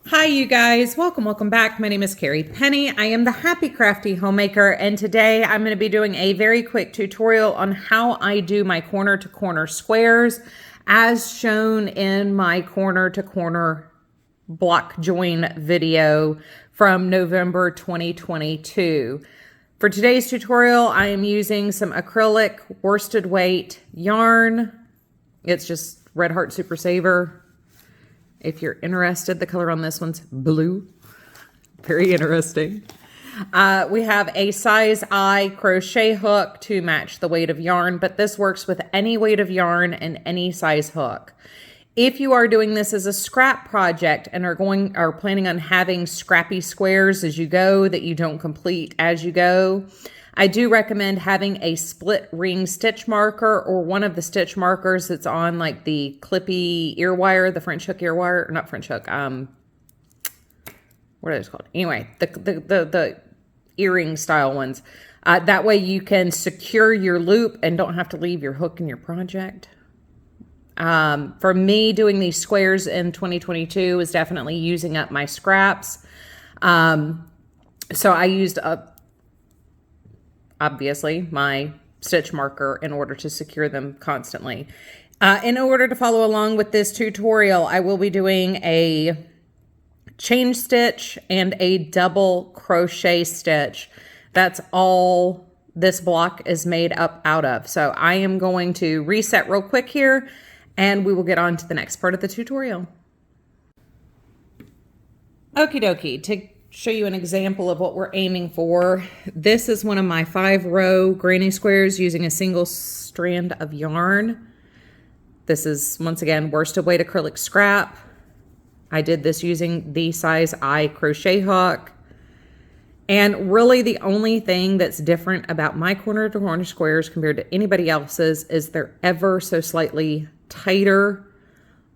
Hi you guys, welcome back. My name is Carrie Penny. I am the Happy Crafty Homemaker, and today I'm going to be doing a very quick tutorial on how I do my corner to corner squares as shown in my corner to corner block join video from November 2022. For today's tutorial, I am using some acrylic worsted weight yarn. It's just Red Heart Super Saver. If you're interested, the color on this one's blue. Very interesting. We have a size I crochet hook to match the weight of yarn, but this works with any weight of yarn and any size hook. If you are doing this as a scrap project and are planning on having scrappy squares as you go that you don't complete as you go, I do recommend having a split ring stitch marker or one of the stitch markers that's on like the clippy ear wire, the French hook ear wire, or not French hook, what are those called? Anyway, the earring style ones. That way you can secure your loop and don't have to leave your hook in your project. For me, doing these squares in 2022 is definitely using up my scraps. So I used up, obviously, my stitch marker in order to secure them constantly. In order to follow along with this tutorial, I will be doing a chain stitch and a double crochet stitch. That's all this block is made up out of. So I am going to reset real quick here and we will get on to the next part of the tutorial. Okie dokie. To show you an example of what we're aiming for, this is one of my 5-row granny squares using a single strand of yarn. This is, once again, worsted weight acrylic scrap. I did this using the size I crochet hook. And really the only thing that's different about my corner to corner squares compared to anybody else's is they're ever so slightly tighter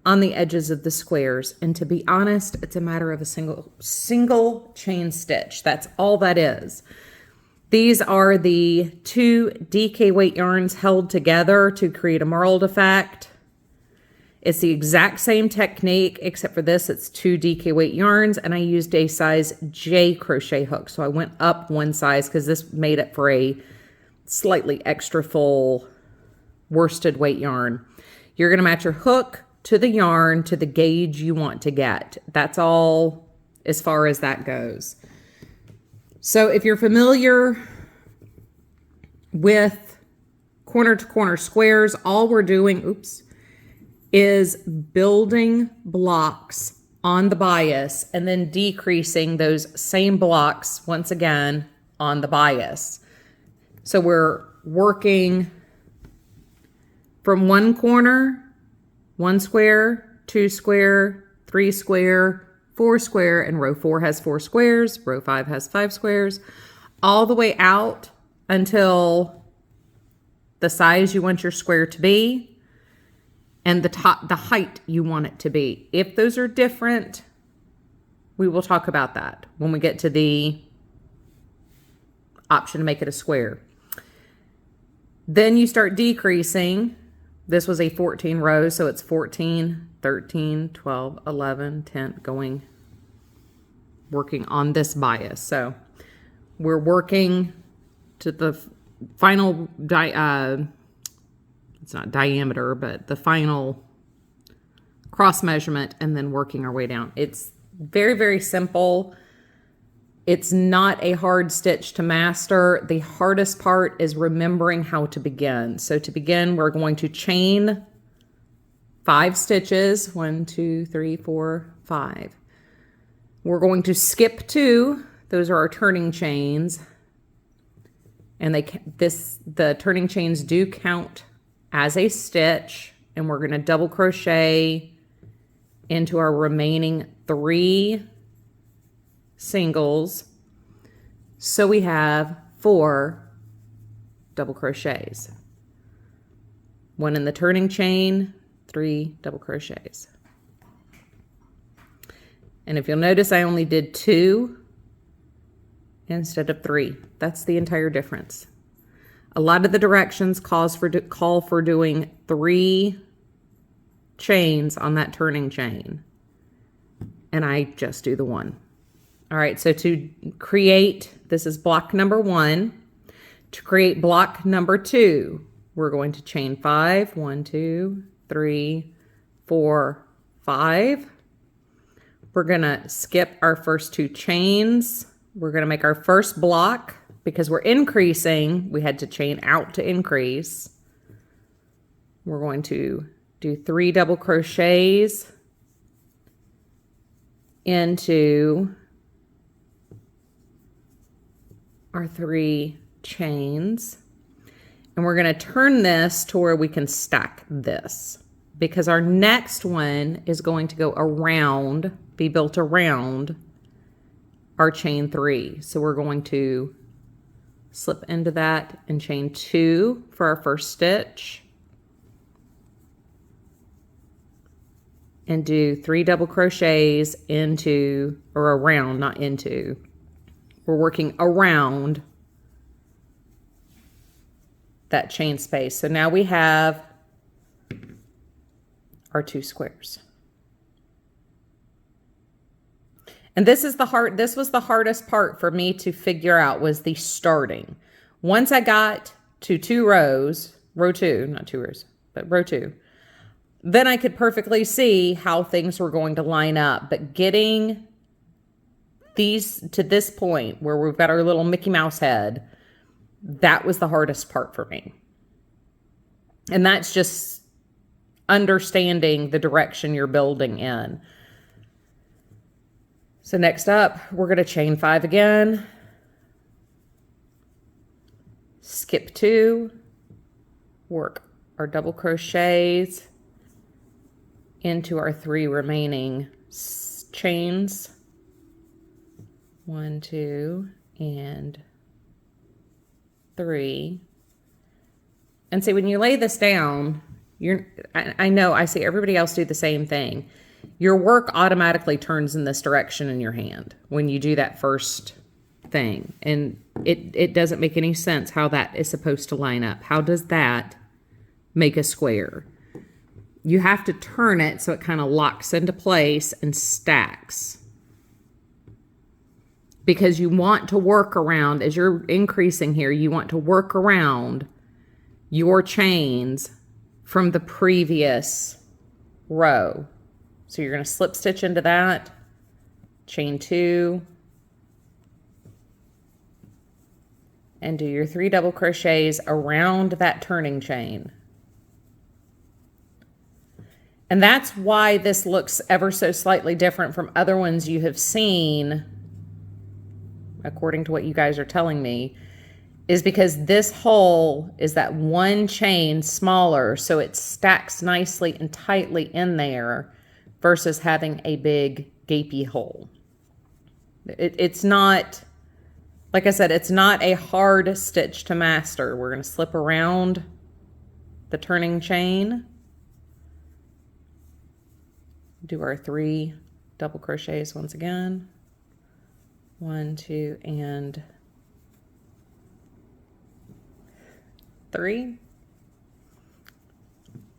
on the edges of the squares. And to be honest, it's a matter of a single chain stitch. That's all that is. These are the 2 DK weight yarns held together to create a marled effect. It's the exact same technique, except for this, it's 2 DK weight yarns, and I used a size J crochet hook. So I went up one size because this made it for a slightly extra full worsted weight yarn. You're gonna match your hook to the yarn to the gauge you want to get. That's all as far as that goes. So if you're familiar with corner to corner squares, all we're doing, is building blocks on the bias and then decreasing those same blocks once again on the bias. So we're working from one corner, 1 square, 2 square, 3 square, 4 square, and row 4 has 4 squares, row 5 has 5 squares, all the way out until the size you want your square to be and the height you want it to be. If those are different, we will talk about that when we get to the option to make it a square. Then you start decreasing. This was a 14 row, so it's 14, 13, 12, 11, 10, working on this bias. So we're working to the final, it's not diameter, but the final cross measurement and then working our way down. It's very, very simple. It's not a hard stitch to master. The hardest part is remembering how to begin. So to begin, we're going to chain 5 stitches. 1, 2, 3, 4, 5. We're going to skip 2. Those are our turning chains. And the turning chains do count as a stitch. And we're going to double crochet into our remaining 3 singles, so we have 4 double crochets, 1 in the turning chain, 3 double crochets. And if you'll notice, I only did 2 instead of 3. That's the entire difference. A lot of the directions call for doing 3 chains on that turning chain. and I just do the 1. All right, so to create, this is block number 1. To create block number 2, we're going to chain 5, 1, 2, 3, 4, 5. We're gonna skip our first 2 chains. We're gonna make our first block. Because we're increasing, we had to chain out to increase. We're going to do 3 double crochets into our 3 chains. And we're going to turn this to where we can stack this. Because our next one is going to go around, be built around our chain 3. So we're going to slip into that and chain 2 for our first stitch. And do 3 double crochets into, or around, not into. We're working around that chain space. So now we have our 2 squares. And this was the hardest part for me to figure out, was the starting. Once I got to 2 rows, row 2, not 2 rows, but row 2, then I could perfectly see how things were going to line up. But getting these to this point where we've got our little Mickey Mouse head, that was the hardest part for me. And that's just understanding the direction you're building in. So next up, we're going to chain 5 again, skip 2, work our double crochets into our 3 remaining chains. 1, 2, and 3. And see, when you lay this down, I know I see everybody else do the same thing. Your work automatically turns in this direction in your hand when you do that first thing. And it doesn't make any sense how that is supposed to line up. How does that make a square? You have to turn it so it kind of locks into place and stacks. Because you want to work around, as you're increasing here, you want to work around your chains from the previous row. So you're going to slip stitch into that, chain 2, and do your 3 double crochets around that turning chain. And that's why this looks ever so slightly different from other ones you have seen, according to what you guys are telling me, is because this hole is that 1 chain smaller, so it stacks nicely and tightly in there, versus having a big gapey hole. It's not, like I said, it's not a hard stitch to master. We're going to slip around the turning chain, do our 3 double crochets once again. 1, 2, and 3.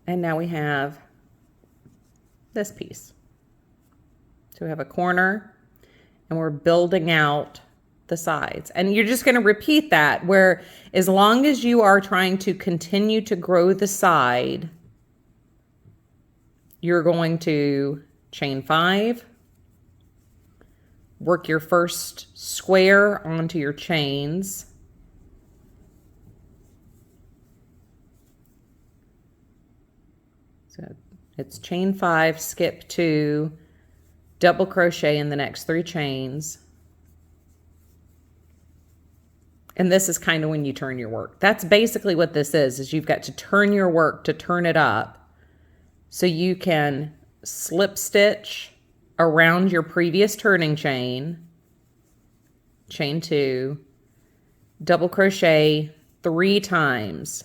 And now we have this piece. So we have a corner and we're building out the sides. And you're just going to repeat that, where as long as you are trying to continue to grow the side, you're going to chain 5, work your first square onto your chains, so it's chain 5, skip 2, double crochet in the next 3 chains. And this is kind of when you turn your work. That's basically what this is you've got to turn your work to turn it up so you can slip stitch around your previous turning chain, chain 2, double crochet 3 times.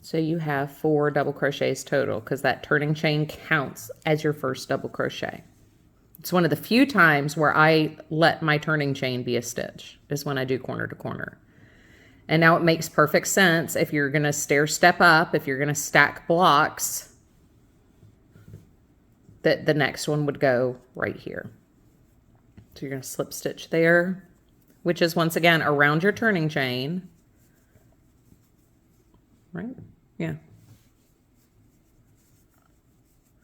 So you have 4 double crochets total, because that turning chain counts as your first double crochet. It's one of the few times where I let my turning chain be a stitch, is when I do corner to corner. And now it makes perfect sense if you're going to stair step up, if you're going to stack blocks, that the next one would go right here. So you're going to slip stitch there, which is once again around your turning chain. Right? Yeah.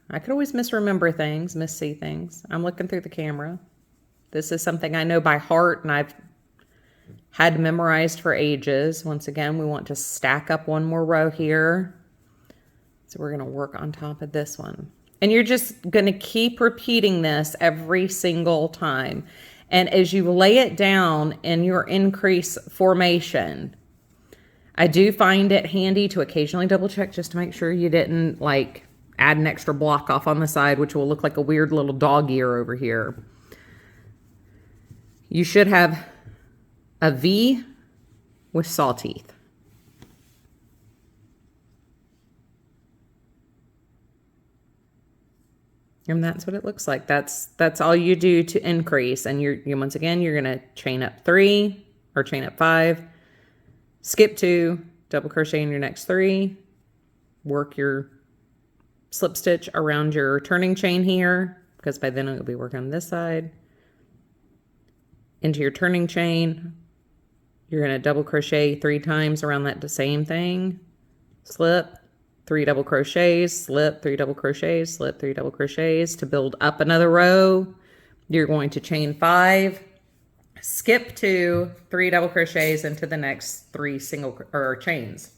I could always misremember things, missee things. I'm looking through the camera. This is something I know by heart and I've had memorized for ages. Once again, we want to stack up one more row here. So we're going to work on top of this one. And you're just going to keep repeating this every single time. And as you lay it down in your increase formation, I do find it handy to occasionally double check just to make sure you didn't like add an extra block off on the side, which will look like a weird little dog ear over here. You should have a V with saw teeth. And that's what it looks like. That's all you do to increase. And you're once again, you're going to chain up 3 or chain up 5, skip 2, double crochet in your next 3, work your slip stitch around your turning chain here, because by then it'll be working on this side. Into your turning chain, you're going to double crochet 3 times around that same thing, slip, 3 double crochets, slip, 3 double crochets, slip, 3 double crochets to build up another row. You're going to chain 5, skip 2, 3 double crochets into the next 3 single or chains.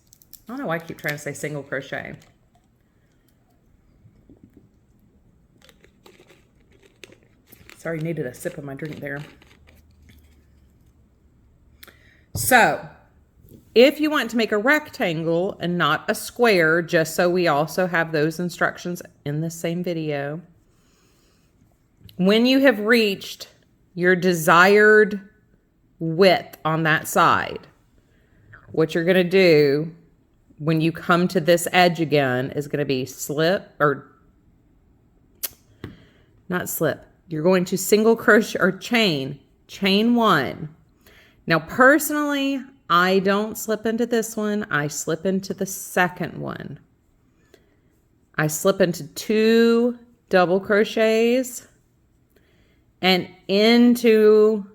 I don't know why I keep trying to say single crochet. Sorry, needed a sip of my drink there. So, if you want to make a rectangle and not a square, just so we also have those instructions in the same video, when you have reached your desired width on that side, what you're going to do when you come to this edge again is going to be slip, or not slip. You're going to single crochet or chain 1. Now, personally, I don't slip into this one. I slip into the second one. I slip into 2 double crochets and into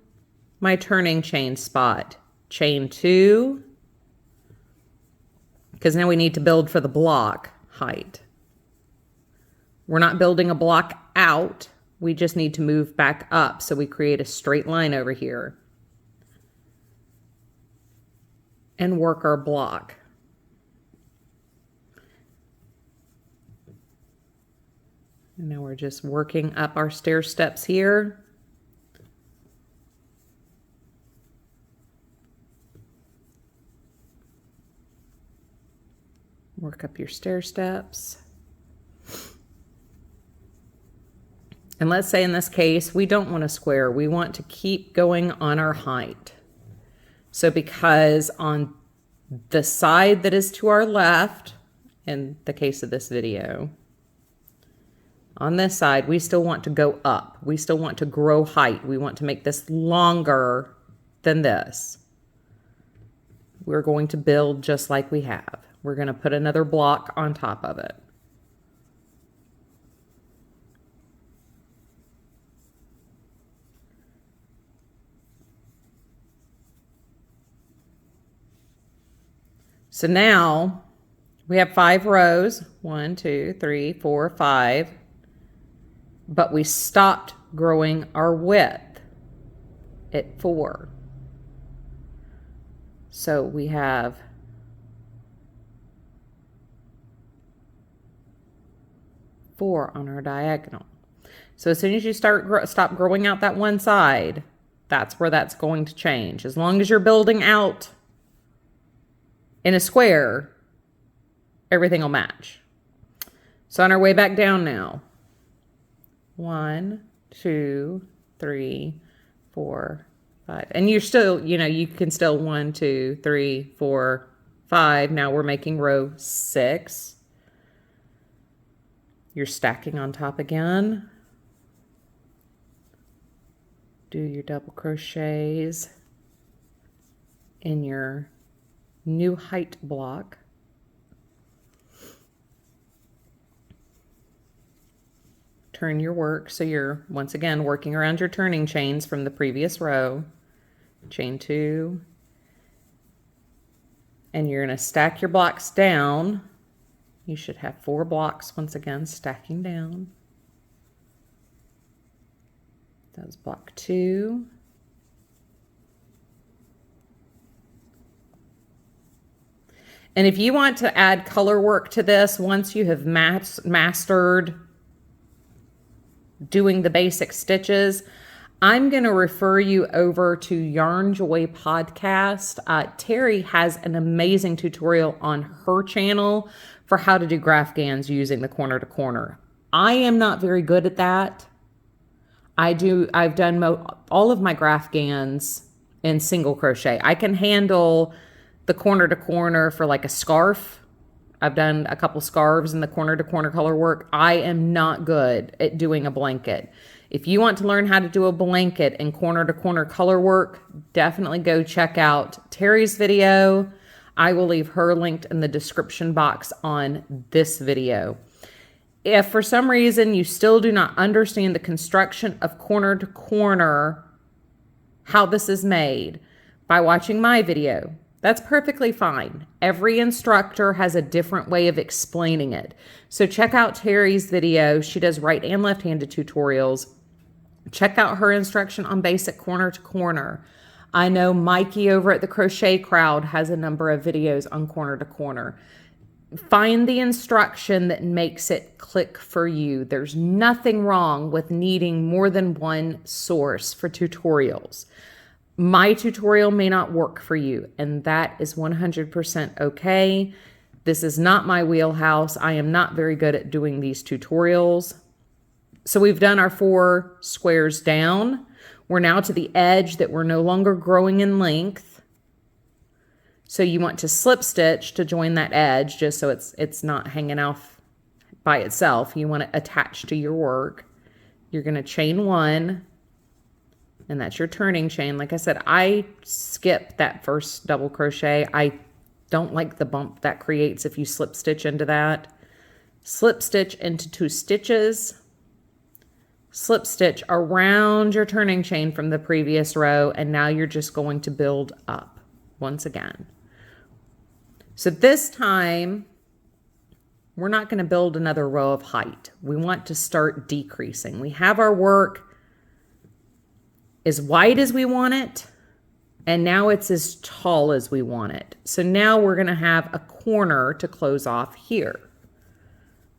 my turning chain spot. Chain 2, because now we need to build for the block height. We're not building a block out. We just need to move back up. So we create a straight line over here and work our block. And now we're just working up our stair steps here. Work up your stair steps. And let's say in this case, we don't want a square. We want to keep going on our height. So because on the side that is to our left, in the case of this video, on this side, we still want to go up. We still want to grow height. We want to make this longer than this. We're going to build just like we have. We're going to put another block on top of it. So now we have 5 rows, 1, 2, 3, 4, 5, but we stopped growing our width at 4. So we have 4 on our diagonal. So as soon as you stop growing out that one side, that's where that's going to change. As long as you're building out in a square, everything will match. So on our way back down now, 1, 2, 3, 4, 5. And you're still, you can still 1, 2, 3, 4, 5. Now we're making row 6. You're stacking on top again. Do your double crochets in your new height block. turn your work. So you're, once again, working around your turning chains from the previous row. Chain 2. And you're going to stack your blocks down. You should have 4 blocks, once again, stacking down. That was block 2. And if you want to add color work to this, once you have mastered doing the basic stitches, I'm going to refer you over to Yarn Joy podcast. Terry has an amazing tutorial on her channel for how to do graphgans using the corner to corner. I am not very good at that. I've done all of my graphgans in single crochet. I can handle the corner to corner for like a scarf. I've done a couple scarves in the corner to corner color work. I am not good at doing a blanket. If you want to learn how to do a blanket and corner to corner color work, definitely go check out Terry's video. I will leave her linked in the description box on this video. If for some reason you still do not understand the construction of corner to corner, how this is made by watching my video, that's perfectly fine. Every instructor has a different way of explaining it. So check out Terry's video. She does right and left-handed tutorials. Check out her instruction on basic corner to corner. I know Mikey over at the Crochet Crowd has a number of videos on corner to corner. Find the instruction that makes it click for you. There's nothing wrong with needing more than one source for tutorials. My tutorial may not work for you, and that is 100% okay. This is not my wheelhouse. I am not very good at doing these tutorials. So we've done our 4 squares down. We're now to the edge that we're no longer growing in length. So you want to slip stitch to join that edge, just so it's not hanging off by itself. You want it attached to your work. You're going to chain 1, and that's your turning chain. Like I said, I skip that first double crochet. I don't like the bump that creates if you slip stitch into that. Slip stitch into 2 stitches. Slip stitch around your turning chain from the previous row, and now you're just going to build up once again. So this time, we're not going to build another row of height. We want to start decreasing. We have our work as wide as we want it, and now it's as tall as we want it. So now we're going to have a corner to close off here.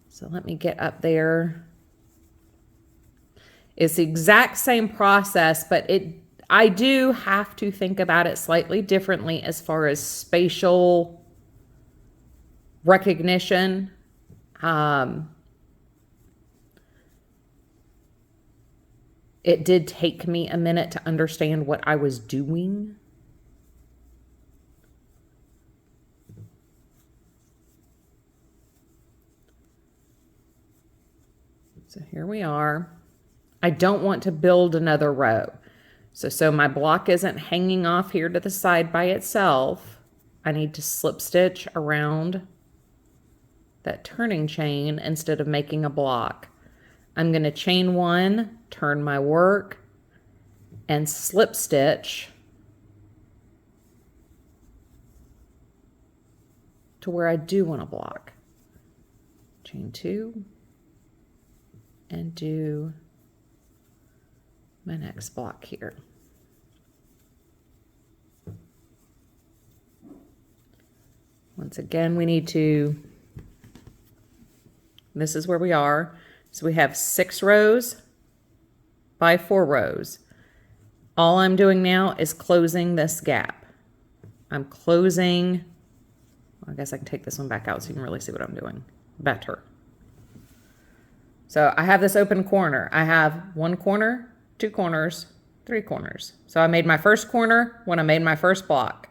So let me get up there. It's the exact same process, but I do have to think about it slightly differently as far as spatial recognition. It did take me a minute to understand what I was doing. So here we are. I don't want to build another row. So my block isn't hanging off here to the side by itself. I need to slip stitch around that turning chain instead of making a block. I'm going to chain 1, turn my work, and slip stitch to where I do want a block. Chain 2 and do my next block here. Once again, we need to, this is where we are. So we have 6 rows by 4 rows. All I'm doing now is closing this gap. I'm closing, I guess I can take this one back out so you can really see what I'm doing better. So I have this open corner. I have 1 corner, 2 corners, 3 corners. So I made my first corner when I made my first block.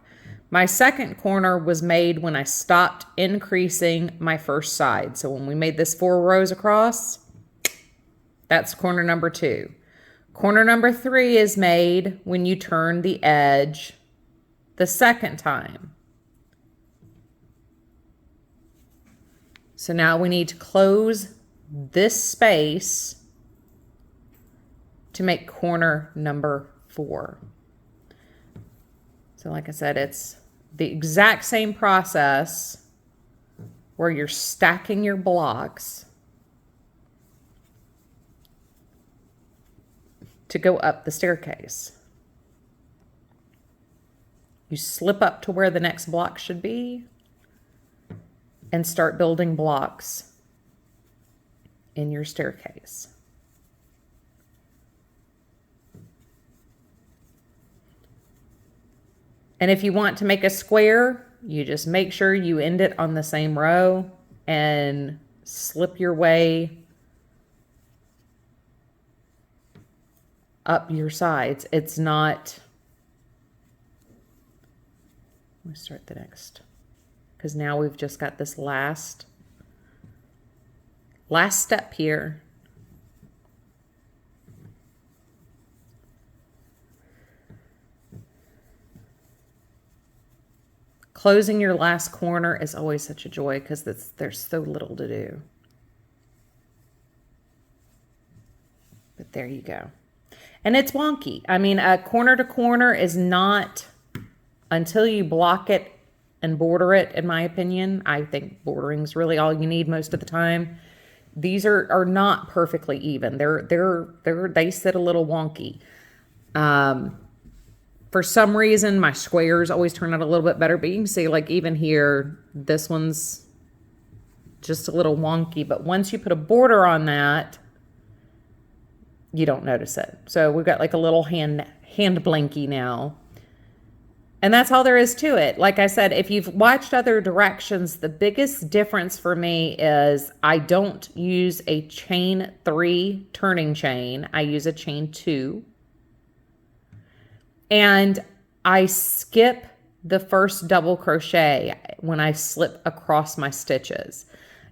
My second corner was made when I stopped increasing my first side. So when we made this 4 rows across, that's corner number 2. Corner number 3 is made when you turn the edge the second time. So now we need to close this space to make corner number 4. So like I said, it's the exact same process where you're stacking your blocks to go up the staircase. You slip up to where the next block should be and start building blocks in your staircase. And if you want to make a square, you just make sure you end it on the same row and slip your way up your sides. It's not, let me start the next, because now we've just got this last step here. Closing your last corner is always such a joy because there's so little to do. But there you go. And it's wonky. I mean, a corner to corner is not, until you block it and border it, in my opinion. I think bordering is really all you need most of the time. These are not perfectly even. They sit a little wonky. For some reason, my squares always turn out a little bit better, but you can see, like, even here, this one's just a little wonky. But once you put a border on that, you don't notice it. So we've got like a little hand blankie now. And that's all there is to it. Like I said, if you've watched other directions, the biggest difference for me is I don't use a chain 3 turning chain. I use a chain 2. And I skip the first double crochet when I slip across my stitches.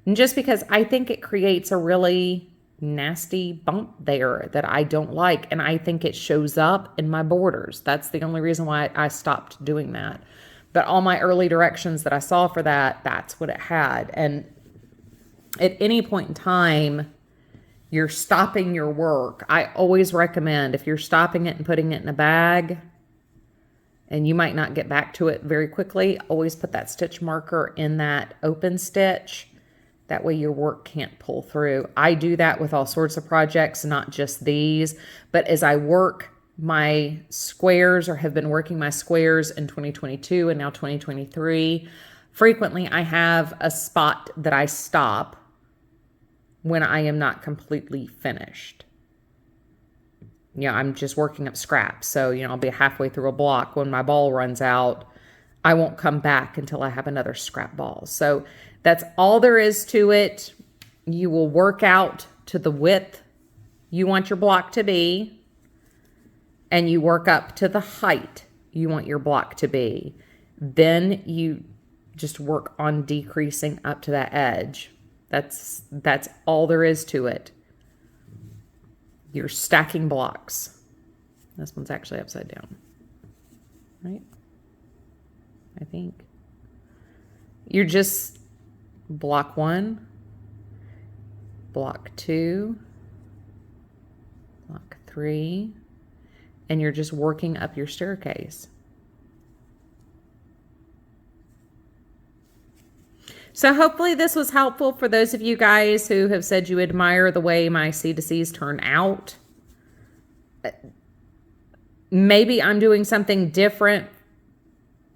And just because I think it creates a really nasty bump there that I don't like. And I think it shows up in my borders. That's the only reason why I stopped doing that. But all my early directions that I saw for that, that's what it had. And at any point in time, you're stopping your work. I always recommend, if you're stopping it and putting it in a bag, and you might not get back to it very quickly, always put that stitch marker in that open stitch. That way your work can't pull through. I do that with all sorts of projects, not just these. But as I work my squares, or have been working my squares in 2022 and now 2023, frequently I have a spot that I stop when I am not completely finished. You know, I'm just working up scraps. So, you know, I'll be halfway through a block. When my ball runs out, I won't come back until I have another scrap ball. So that's all there is to it. You will work out to the width you want your block to be, and you work up to the height you want your block to be. Then you just work on decreasing up to that edge. That's all there is to it. You're stacking blocks. This one's actually upside down, right? I think. You're just block 1, block 2, block 3, and you're just working up your staircase. So hopefully this was helpful for those of you guys who have said you admire the way my C2Cs turn out. Maybe I'm doing something different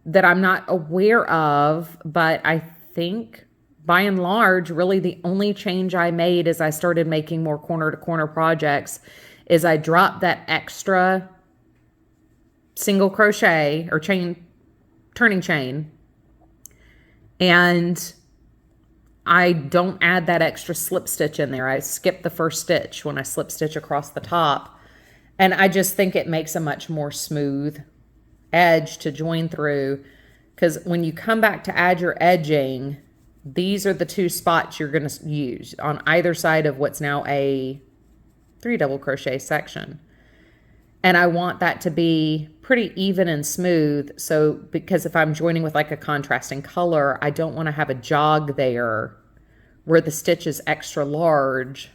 that I'm not aware of, but I think by and large, really the only change I made as I started making more corner-to-corner projects is I dropped that extra single crochet or turning chain, and I don't add that extra slip stitch in there. I skip the first stitch when I slip stitch across the top. And I just think it makes a much more smooth edge to join through. Because when you come back to add your edging, these are the 2 spots you're going to use on either side of what's now a 3 double crochet section. And I want that to be pretty even and smooth. So, because if I'm joining with like a contrasting color, I don't want to have a jog there where the stitch is extra large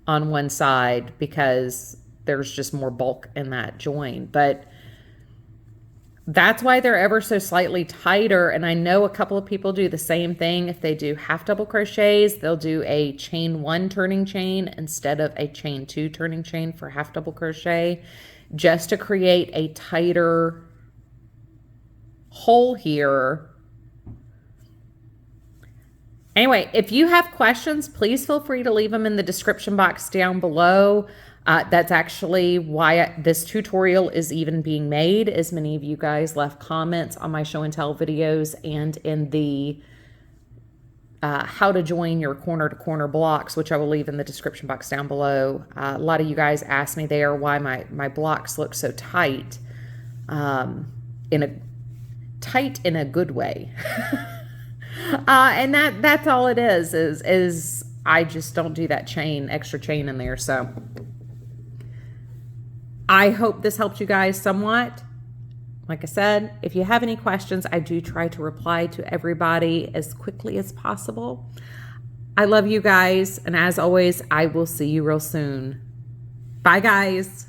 on one side, because there's just more bulk in that join. But that's why they're ever so slightly tighter. And I know a couple of people do the same thing. If they do half double crochets, they'll do a chain 1 turning chain instead of a chain 2 turning chain for half double crochet, just to create a tighter hole here. Anyway, if you have questions, please feel free to leave them in the description box down below. That's actually why this tutorial is even being made, as many of you guys left comments on my show and tell videos and in the how to join your corner to corner blocks, which I will leave in the description box down below. A lot of you guys asked me there why my blocks look so tight, in a good way. And that's all it is I just don't do that extra chain in there. So I hope this helped you guys somewhat. Like I said, if you have any questions, I do try to reply to everybody as quickly as possible. I love you guys. And as always, I will see you real soon. Bye, guys.